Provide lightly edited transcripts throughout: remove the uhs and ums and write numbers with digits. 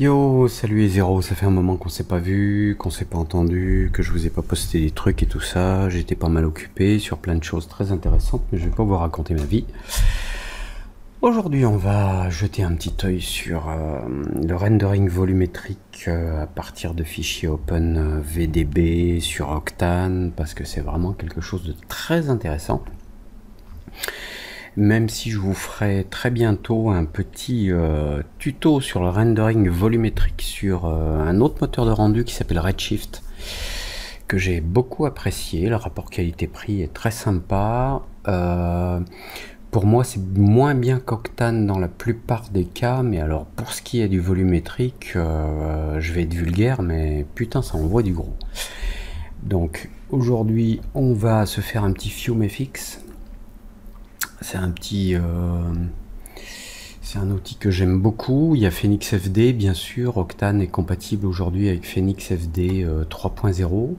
Yo, salut les zéros, ça fait un moment qu'on s'est pas vu, qu'on s'est pas entendu, que je vous ai pas posté des trucs et tout ça. J'étais pas mal occupé sur plein de choses très intéressantes, mais je vais pas vous raconter ma vie. Aujourd'hui, on va jeter un petit œil sur le rendering volumétrique à partir de fichiers OpenVDB sur Octane, parce que c'est vraiment quelque chose de très intéressant. Même si je vous ferai très bientôt un petit tuto sur le rendering volumétrique sur un autre moteur de rendu qui s'appelle Redshift, que j'ai beaucoup apprécié. Le rapport qualité-prix est très sympa. Pour moi, c'est moins bien qu'Octane dans la plupart des cas, mais alors pour ce qui est du volumétrique, je vais être vulgaire, mais putain, ça envoie du gros. Donc aujourd'hui, on va se faire un petit FumeFX. C'est un petit... c'est un outil que j'aime beaucoup. Il y a PhoenixFD, bien sûr. Octane est compatible aujourd'hui avec PhoenixFD 3.0.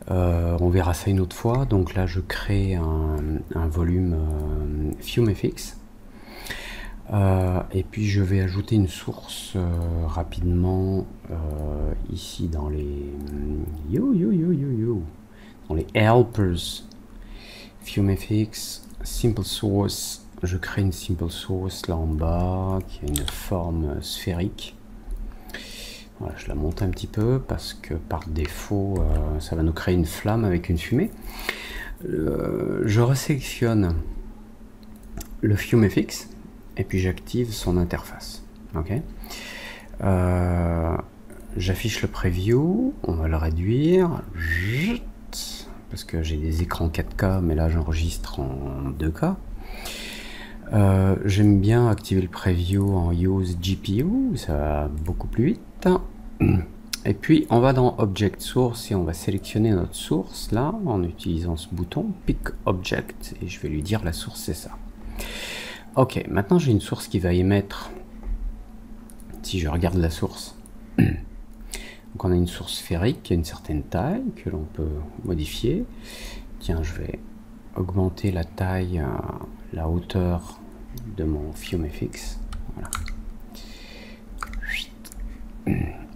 On verra ça une autre fois. Donc là, je crée un volume FumeFX. Et puis, je vais ajouter une source rapidement ici dans les... dans les helpers. FumeFX, Simple Source. Je crée une Simple Source là en bas qui a une forme sphérique. Voilà, je la monte un petit peu parce que par défaut ça va nous créer une flamme avec une fumée. Je resélectionne le FumeFX et puis j'active son interface. Ok. J'affiche le preview, on va le réduire parce que j'ai des écrans 4K, mais là j'enregistre en 2K. J'aime bien activer le preview en Use GPU, ça va beaucoup plus vite. Et puis on va dans Object Source et on va sélectionner notre source là en utilisant ce bouton Pick Object et je vais lui dire la source c'est ça. Ok, maintenant j'ai une source qui va émettre, si je regarde la source, donc on a une source sphérique qui a une certaine taille que l'on peut modifier. Tiens, je vais augmenter la taille, la hauteur de mon FumeFX. Voilà.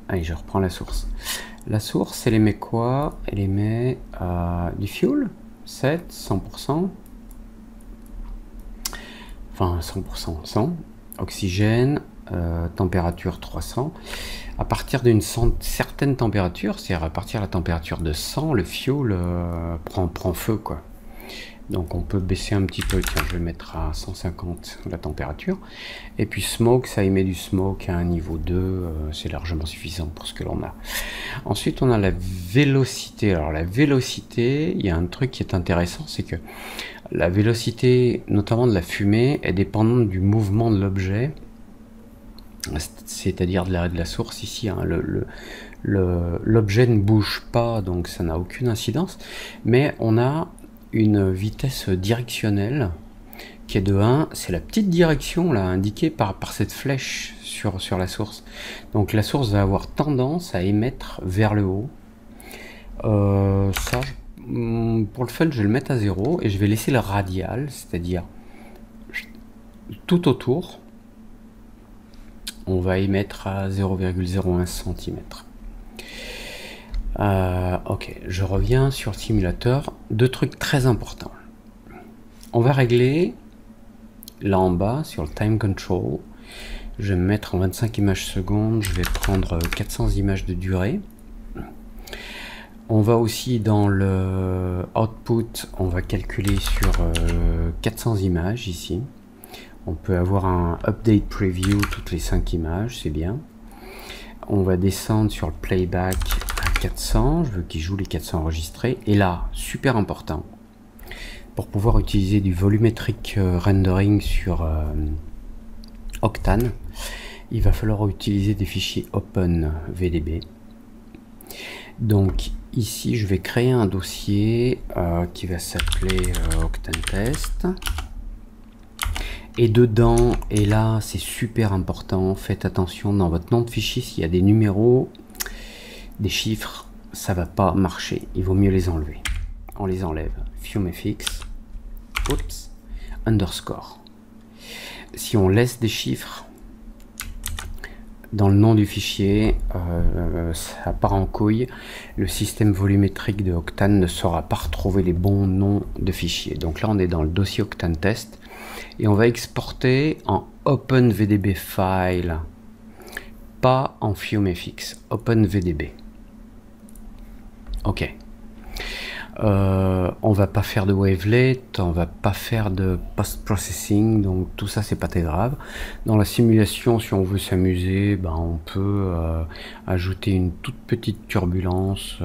Allez, je reprends la source. La source, elle émet quoi? Elle émet du fuel, 7, 100%. Enfin, 100%, 100. Oxygène, température 300. À partir d'une certaine température, c'est-à-dire à partir de la température de 100, le fuel prend feu, quoi. Donc on peut baisser un petit peu, tiens, je vais mettre à 150 la température. Et puis smoke, ça émet du smoke à un niveau 2, c'est largement suffisant pour ce que l'on a. Ensuite on a la vélocité. Alors la vélocité, il y a un truc qui est intéressant, c'est que la vélocité, notamment de la fumée, est dépendante du mouvement de l'objet, c'est-à-dire de l'arrêt de la source ici, hein. L'objet ne bouge pas, donc ça n'a aucune incidence, mais on a une vitesse directionnelle qui est de 1, c'est la petite direction là indiquée par cette flèche sur la source. Donc la source va avoir tendance à émettre vers le haut. Ça, pour le fun, je vais le mettre à 0 et je vais laisser le radial, c'est-à-dire tout autour, on va émettre à 0,01 cm. Ok, je reviens sur le simulateur. Deux trucs très importants. On va régler là en bas sur le time control. Je vais me mettre en 25 images secondes. Je vais prendre 400 images de durée. On va aussi dans le output, on va calculer sur 400 images ici. On peut avoir un update preview toutes les 5 images, c'est bien. On va descendre sur le playback à 400, je veux qu'il joue les 400 enregistrés. Et là, super important, pour pouvoir utiliser du volumétrique rendering sur Octane, il va falloir utiliser des fichiers OpenVDB. Donc ici, je vais créer un dossier qui va s'appeler Octane Test. Et dedans, et là c'est super important, faites attention dans votre nom de fichier, s'il y a des numéros, des chiffres, ça va pas marcher, il vaut mieux les enlever. On les enlève, FumeFX, oups, underscore. Si on laisse des chiffres, dans le nom du fichier, ça part en couille. Le système volumétrique de Octane ne saura pas retrouver les bons noms de fichiers. Donc là, on est dans le dossier Octane Test et on va exporter en OpenVDB File, pas en FumeFX, OpenVDB. Ok. On va pas faire de wavelet, on va pas faire de post-processing, donc tout ça c'est pas très grave. Dans la simulation, si on veut s'amuser, ben, on peut ajouter une toute petite turbulence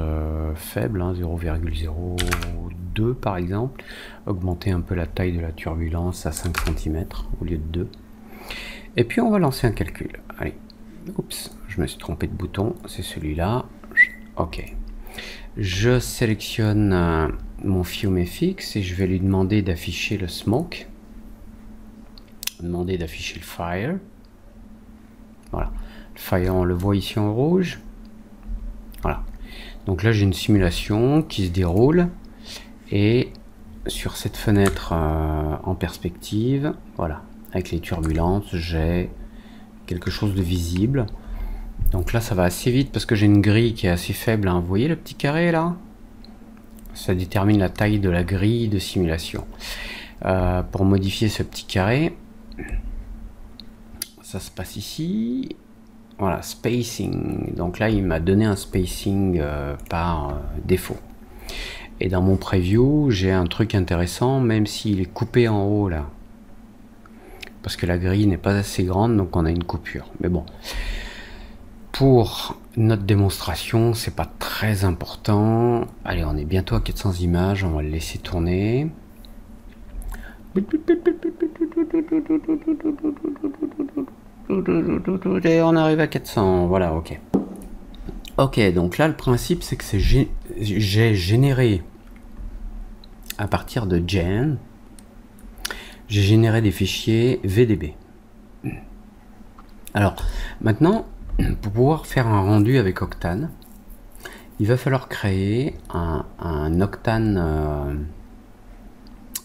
faible, hein, 0,02 par exemple, augmenter un peu la taille de la turbulence à 5 cm au lieu de 2. Et puis on va lancer un calcul. Allez, oups, je me suis trompé de bouton, c'est celui-là. Ok. Je sélectionne mon FumeFX et je vais lui demander d'afficher le smoke, demander d'afficher le fire. Voilà, le fire on le voit ici en rouge. Voilà, donc là j'ai une simulation qui se déroule et sur cette fenêtre en perspective, voilà, avec les turbulences, j'ai quelque chose de visible. Donc là ça va assez vite parce que j'ai une grille qui est assez faible, hein. Vous voyez le petit carré là? Ça détermine la taille de la grille de simulation. Pour modifier ce petit carré, ça se passe ici. Voilà, spacing. Donc là il m'a donné un spacing par défaut. Et dans mon preview j'ai un truc intéressant, même s'il est coupé en haut là. Parce que la grille n'est pas assez grande, donc on a une coupure. Mais bon. Pour notre démonstration, c'est pas très important. Allez, on est bientôt à 400 images, on va le laisser tourner. Et on arrive à 400, voilà, ok. Ok, donc là, le principe, c'est que j'ai généré, à partir de Gen, j'ai généré des fichiers VDB. Alors, maintenant, pour pouvoir faire un rendu avec Octane, il va falloir créer un Octane,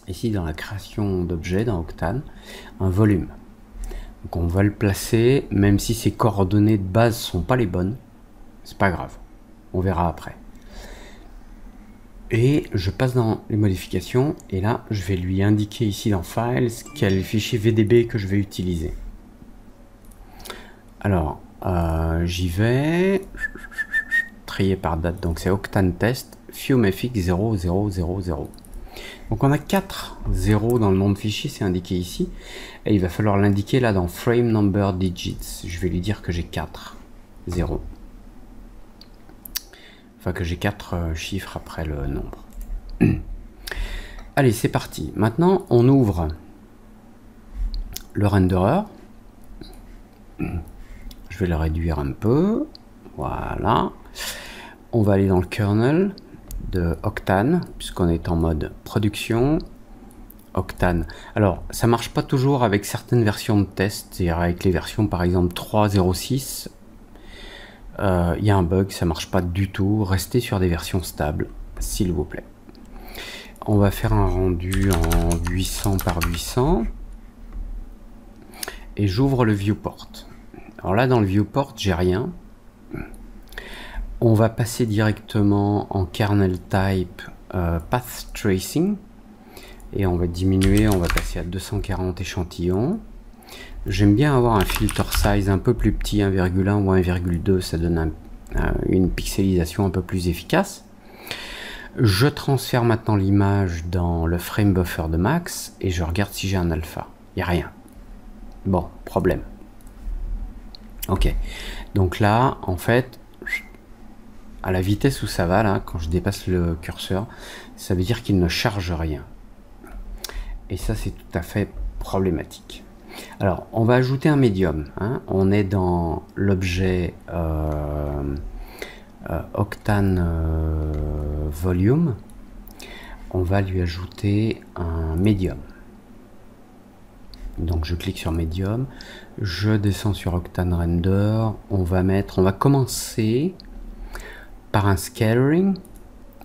ici dans la création d'objets dans Octane, un volume. Donc on va le placer, même si ses coordonnées de base sont pas les bonnes, c'est pas grave, on verra après. Et je passe dans les modifications, et là je vais lui indiquer ici dans Files quel est le fichier VDB que je vais utiliser. Alors, j'y vais, trier par date, donc c'est Octane Test, FumeFX 0000. Donc on a 4 0 dans le nom de fichier, c'est indiqué ici, et il va falloir l'indiquer là dans Frame Number Digits. Je vais lui dire que j'ai 4 0. Enfin que j'ai 4 chiffres après le nombre. Allez, c'est parti. Maintenant, on ouvre le renderer. Je vais le réduire un peu. Voilà. On va aller dans le kernel de Octane, puisqu'on est en mode production. Octane. Alors, ça marche pas toujours avec certaines versions de test, c'est-à-dire avec les versions par exemple 3.06. Il y a un bug, ça marche pas du tout. Restez sur des versions stables, s'il vous plaît. On va faire un rendu en 800 par 800. Et j'ouvre le viewport. Alors là, dans le viewport, j'ai rien. On va passer directement en kernel type path tracing. Et on va diminuer, on va passer à 240 échantillons. J'aime bien avoir un filter size un peu plus petit, 1,1 ou 1,2, ça donne une pixelisation un peu plus efficace. Je transfère maintenant l'image dans le frame buffer de max et je regarde si j'ai un alpha. Il n'y a rien. Bon, problème. Ok, donc là, en fait, à la vitesse où ça va, là, quand je dépasse le curseur, ça veut dire qu'il ne charge rien. Et ça, c'est tout à fait problématique. Alors, on va ajouter un médium. Hein. On est dans l'objet Octane Volume. On va lui ajouter un médium. Donc, je clique sur médium. Je descends sur Octane Render. On va commencer par un scattering.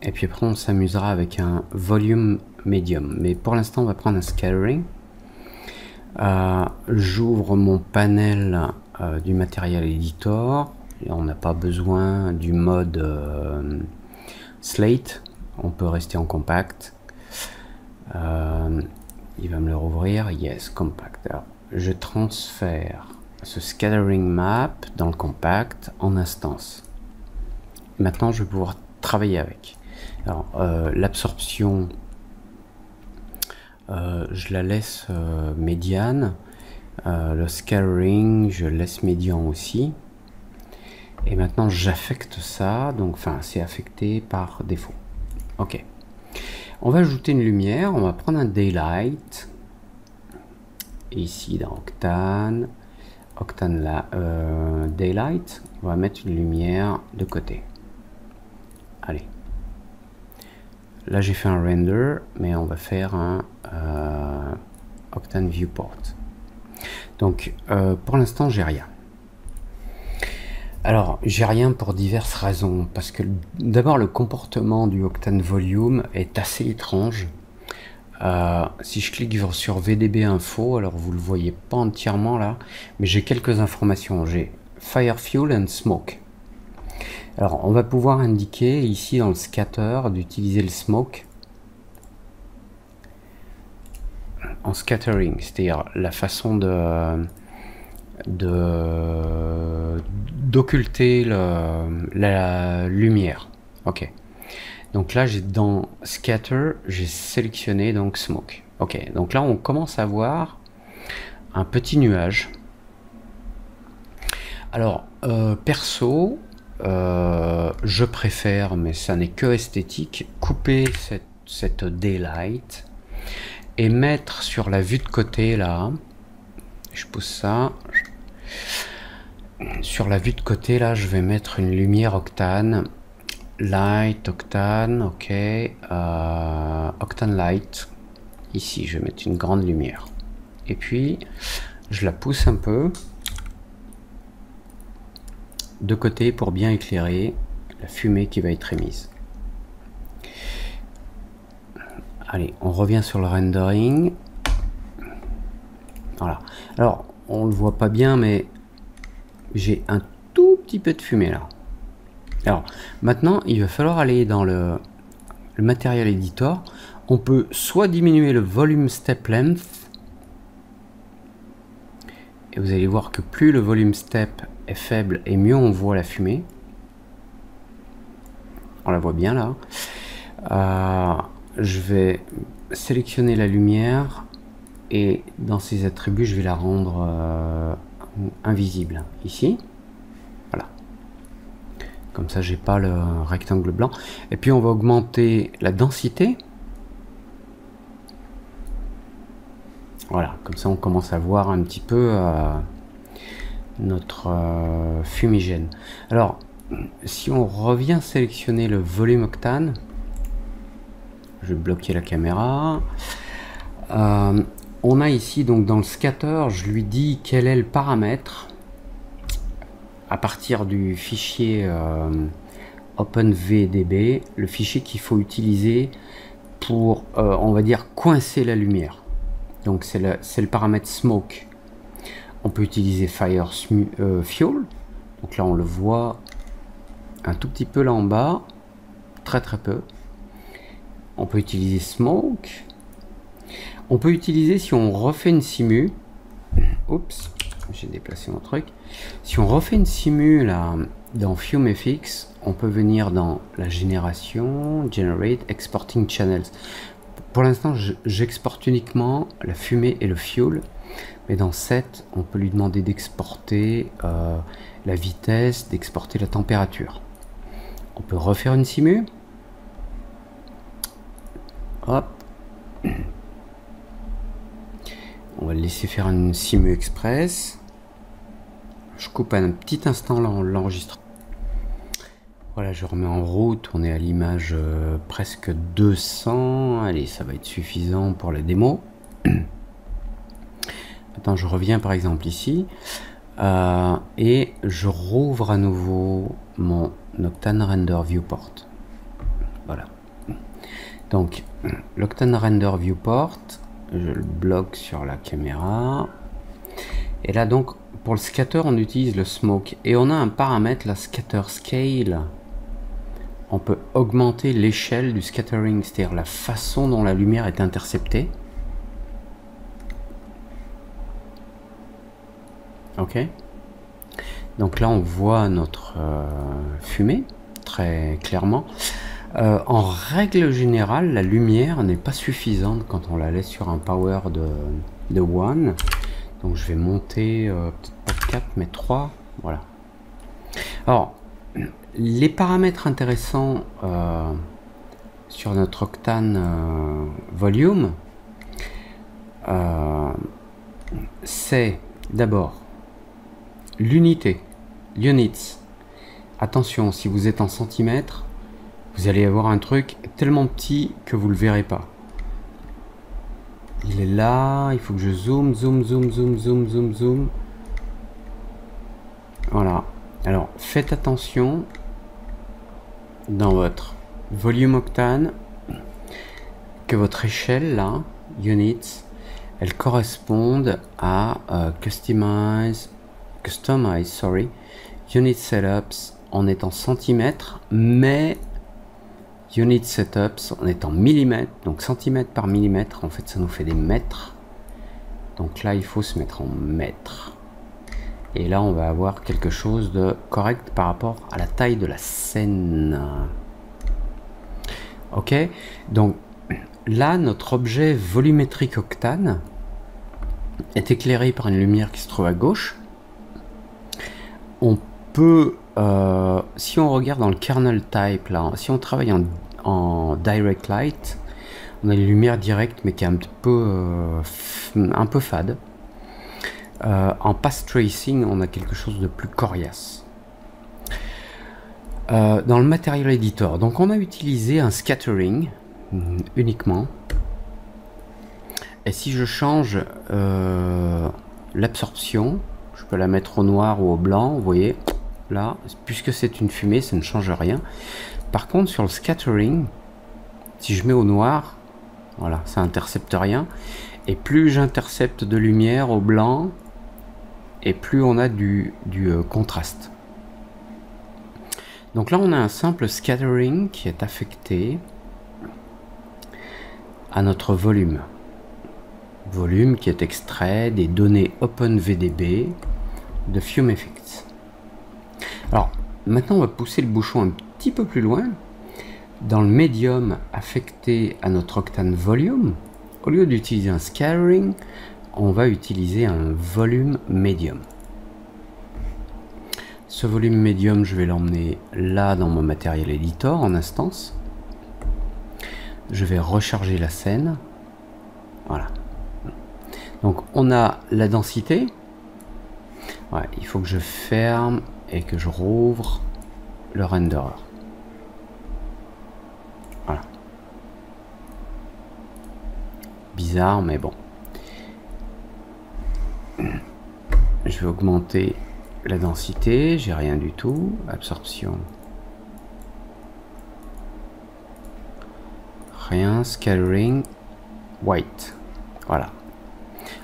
Et puis après, on s'amusera avec un volume medium. Mais pour l'instant, on va prendre un scattering. J'ouvre mon panel du Material Editor. Et on n'a pas besoin du mode Slate. On peut rester en compact. Il va me le rouvrir. Yes, compact. Alors, je transfère ce scattering map dans le compact en instance. Maintenant, je vais pouvoir travailler avec. Alors, l'absorption, je la laisse médiane. Le scattering, je laisse médian aussi. Et maintenant, j'affecte ça. Donc, enfin, c'est affecté par défaut. Ok. On va ajouter une lumière. On va prendre un daylight. Ici, dans Octane. Octane là, daylight. On va mettre une lumière de côté. Allez. Là, j'ai fait un render, mais on va faire un Octane viewport. Donc, pour l'instant, j'ai rien. Alors, j'ai rien pour diverses raisons. Parce que d'abord, le comportement du Octane Volume est assez étrange. Si je clique sur VDB Info, alors vous le voyez pas entièrement là, mais j'ai quelques informations. J'ai Fire, Fuel and Smoke. Alors, on va pouvoir indiquer ici dans le scatter d'utiliser le smoke en scattering, c'est-à-dire la façon d'occulter la lumière. Ok. Donc là, j'ai dans scatter, j'ai sélectionné donc smoke. Ok. Donc là, on commence à voir un petit nuage. Alors, perso, je préfère, mais ça n'est que esthétique, couper cette daylight et mettre sur la vue de côté là. Je pousse ça. Sur la vue de côté là, je vais mettre une lumière Octane. Light, Octane, ok. Octane Light. Ici, je vais mettre une grande lumière. Et puis, je la pousse un peu de côté pour bien éclairer la fumée qui va être émise. Allez, on revient sur le rendering. Voilà. Alors, on le voit pas bien, mais j'ai un tout petit peu de fumée là. Alors, maintenant, il va falloir aller dans le Material Editor. On peut soit diminuer le volume step length, et vous allez voir que plus le volume step est faible et mieux on voit la fumée. On la voit bien là. Je vais sélectionner la lumière et dans ses attributs je vais la rendre invisible ici. Voilà. Comme ça j'ai pas le rectangle blanc. Et puis on va augmenter la densité. Voilà, comme ça on commence à voir un petit peu notre fumigène. Alors, si on revient sélectionner le volume Octane, je vais bloquer la caméra. On a ici donc dans le scatter, je lui dis quel est le paramètre à partir du fichier OpenVDB, le fichier qu'il faut utiliser pour, on va dire, coincer la lumière. Donc c'est le paramètre smoke. On peut utiliser fire fuel. Donc là on le voit un tout petit peu là en bas, très peu. On peut utiliser smoke. On peut utiliser, si on refait une simu, oups, j'ai déplacé mon truc. Si on refait une simu là dans FumeFX, on peut venir dans la génération, generate, exporting channels. Pour l'instant, j'exporte uniquement la fumée et le fuel, mais dans set, on peut lui demander d'exporter la vitesse, d'exporter la température. On peut refaire une simu. Hop. On va le laisser faire une simu express. Je coupe un petit instant l'enregistrement. Voilà, je remets en route, on est à l'image presque 200. Allez, ça va être suffisant pour la démo. Maintenant, je reviens par exemple ici et je rouvre à nouveau mon Octane Render Viewport. Voilà. Donc, l'Octane Render Viewport, je le bloque sur la caméra. Et là, donc, pour le scatter, on utilise le smoke et on a un paramètre, la scatter scale. On peut augmenter l'échelle du scattering, c'est-à-dire la façon dont la lumière est interceptée. Ok. Donc là, on voit notre fumée très clairement. En règle générale, la lumière n'est pas suffisante quand on la laisse sur un power de 1. Donc je vais monter, peut-être pas 4, mais 3. Voilà. Alors, les paramètres intéressants sur notre Octane Volume, c'est d'abord l'unité, units. Attention, si vous êtes en centimètres, vous allez avoir un truc tellement petit que vous le verrez pas. Il est là, il faut que je zoome, zoom. Voilà. Alors, faites attention dans votre volume Octane que votre échelle là, units, elle corresponde à customize, unit setups, on est en centimètres, mais unit setups, on est en millimètres, donc centimètre par millimètre, en fait ça nous fait des mètres. Donc là il faut se mettre en mètres. Et là on va avoir quelque chose de correct par rapport à la taille de la scène. Ok, donc là notre objet volumétrique Octane est éclairé par une lumière qui se trouve à gauche. On peut, si on regarde dans le kernel type, là, si on travaille en direct light, on a une lumière directe mais qui est un peu fade. En path tracing, on a quelque chose de plus coriace. Dans le Material Editor, donc on a utilisé un scattering uniquement. Et si je change l'absorption, je peux la mettre au noir ou au blanc, vous voyez, là, puisque c'est une fumée, ça ne change rien. Par contre, sur le scattering, si je mets au noir, voilà, ça intercepte rien. Et plus j'intercepte de lumière au blanc, et plus on a du contraste. Donc là, on a un simple scattering qui est affecté à notre volume. Volume qui est extrait des données OpenVDB de FumeFX. Alors, maintenant, on va pousser le bouchon un petit peu plus loin. Dans le médium affecté à notre Octane Volume, au lieu d'utiliser un scattering, on va utiliser un volume médium. Ce volume médium, je vais l'emmener là dans mon Material Editor en instance. Je vais recharger la scène. Voilà. Donc on a la densité. Ouais, il faut que je ferme et que je rouvre le renderer. Voilà. Bizarre, mais bon. Je vais augmenter la densité, j'ai rien du tout. Absorption. Rien. Scattering. White. Voilà.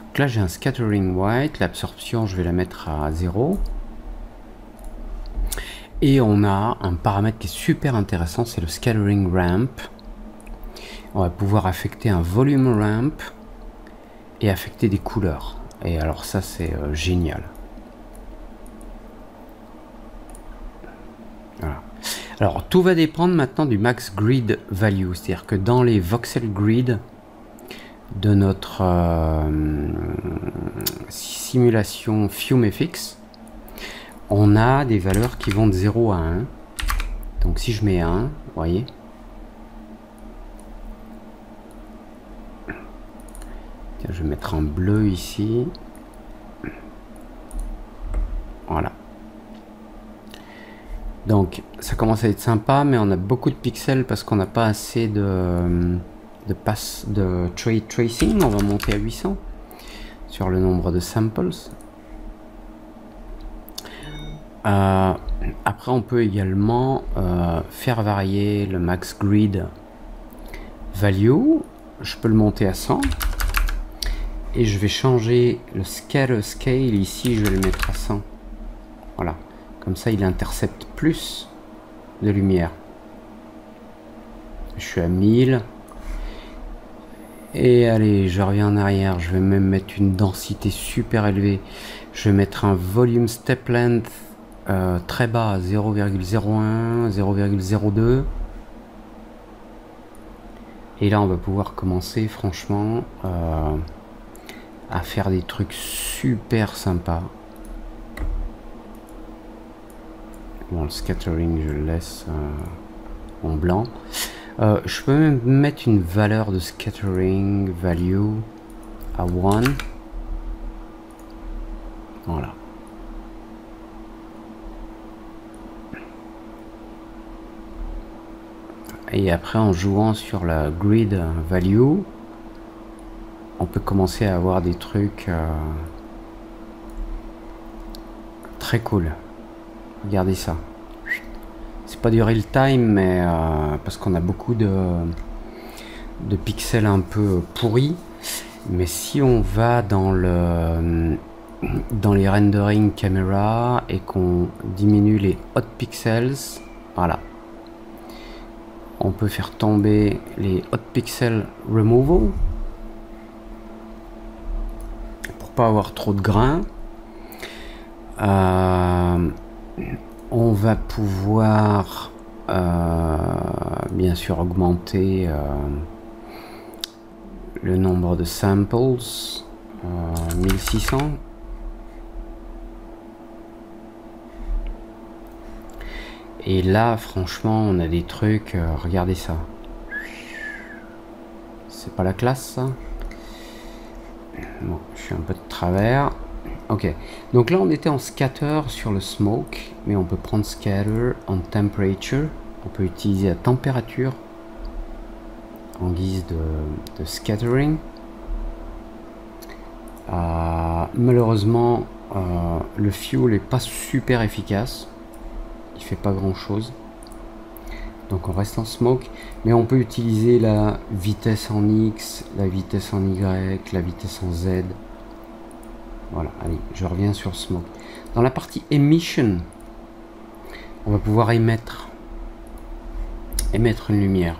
Donc là j'ai un scattering white. L'absorption je vais la mettre à 0. Et on a un paramètre qui est super intéressant, c'est le scattering ramp. On va pouvoir affecter un volume ramp et affecter des couleurs. Et alors ça c'est génial. Voilà. Alors tout va dépendre maintenant du max grid value, c'est-à-dire que dans les voxel grid de notre simulation FumeFX, on a des valeurs qui vont de 0 à 1. Donc si je mets 1, vous voyez, tiens, je vais mettre en bleu ici. Voilà. Donc ça commence à être sympa, mais on a beaucoup de pixels parce qu'on n'a pas assez de tracing. On va monter à 800 sur le nombre de samples. Après on peut également faire varier le max grid value. Je peux le monter à 100 Et je vais changer le scatter scale ici, je vais le mettre à 100. Voilà, comme ça il intercepte plus de lumière. Je suis à 1000. Et allez, je reviens en arrière, je vais même mettre une densité super élevée. Je vais mettre un volume step length très bas à 0,01, 0,02. Et là on va pouvoir commencer franchement à faire des trucs super sympas. Bon, le scattering je le laisse en blanc. Je peux même mettre une valeur de scattering value à 1. Voilà. Et après en jouant sur la grid value, on peut commencer à avoir des trucs très cool. Regardez ça. C'est pas du real time, mais parce qu'on a beaucoup de pixels un peu pourris. Mais si on va dans les rendering caméra et qu'on diminue les hot pixels, voilà, on peut faire tomber les hot pixel removal pour pas avoir trop de grains. On va pouvoir bien sûr augmenter le nombre de samples, 1600. Et là franchement on a des trucs, regardez ça. C'est pas la classe ça? Bon, je suis un peu de travers. Ok, donc là on était en scatter sur le smoke, mais on peut prendre scatter en temperature. On peut utiliser la température en guise de scattering. Malheureusement, le fuel est pas super efficace. Il fait pas grand chose. Donc on reste en smoke, mais on peut utiliser la vitesse en X, la vitesse en Y, la vitesse en Z. Voilà, allez, je reviens sur smoke. Dans la partie emission, on va pouvoir émettre une lumière.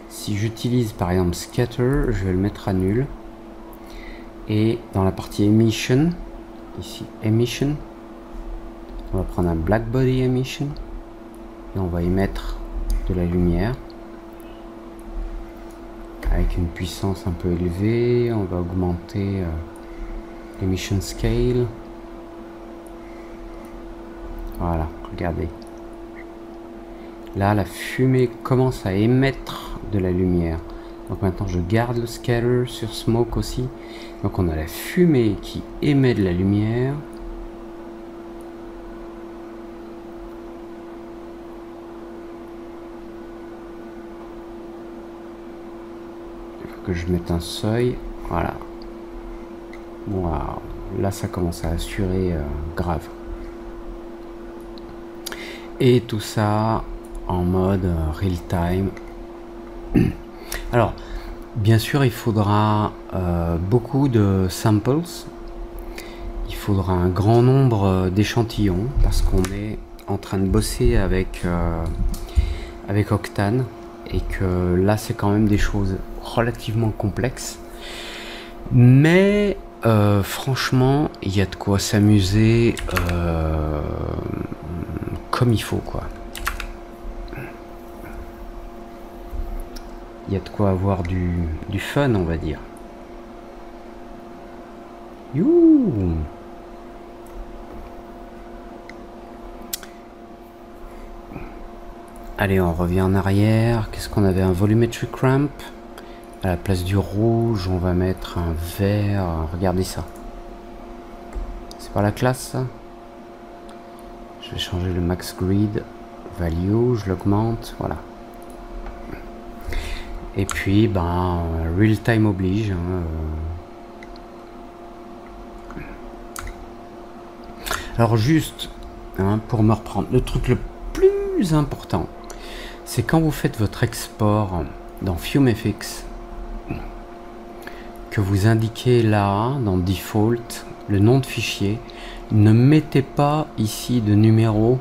Si j'utilise par exemple scatter, je vais le mettre à nul. Et dans la partie emission, ici emission, on va prendre un black body emission et on va émettre de la lumière avec une puissance un peu élevée. On va augmenter emission scale. Voilà, regardez. Là, la fumée commence à émettre de la lumière. Donc maintenant, je garde le scatter sur smoke aussi. Donc on a la fumée qui émet de la lumière. Il faut que je mette un seuil. Voilà. Waouh, là ça commence à assurer grave. Et tout ça en mode real time. Alors, bien sûr, il faudra beaucoup de samples. Il faudra un grand nombre d'échantillons parce qu'on est en train de bosser avec Octane et que là, c'est quand même des choses relativement complexes. Mais franchement, il y a de quoi s'amuser comme il faut, quoi. Il y a de quoi avoir du fun, on va dire. Youhou! Allez, on revient en arrière. Qu'est-ce qu'on avait? Un volumetric ramp. À la place du rouge, on va mettre un vert. Regardez ça. C'est pas la classe, ça? Je vais changer le max grid value, je l'augmente, voilà. Et puis, ben, real time oblige. Hein, Alors juste, hein, pour me reprendre, le truc le plus important, c'est quand vous faites votre export dans FumeFX, que vous indiquez là, dans Default, le nom de fichier. Ne mettez pas ici de numéro.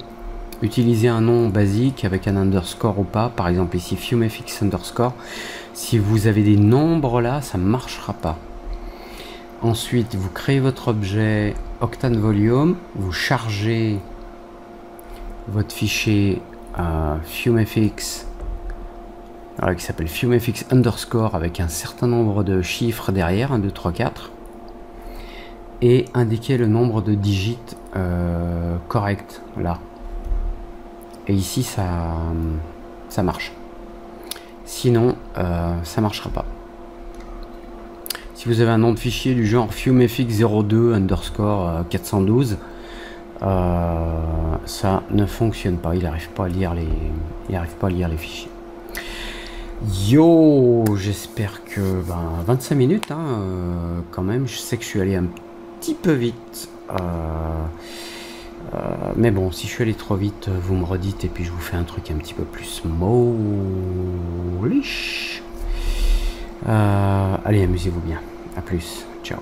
Utilisez un nom basique avec un underscore ou pas. Par exemple ici FumeFX underscore. Si vous avez des nombres là, ça ne marchera pas. Ensuite, vous créez votre objet Octane Volume. Vous chargez votre fichier FumeFX qui s'appelle FumeFX underscore avec un certain nombre de chiffres derrière, 1, 2, 3, 4. Et indiquer le nombre de digits correct là. Et ici ça marche. Sinon ça marchera pas. Si vous avez un nom de fichier du genre FumeFX02 underscore 412, ça ne fonctionne pas. Il n'arrive pas à lire les fichiers. Yo, j'espère que 25 minutes quand même. Je sais que je suis allé un petit peu vite, mais bon, si je suis allé trop vite, vous me redites et puis je vous fais un truc un petit peu plus molish. Allez, amusez-vous bien. À plus. Ciao.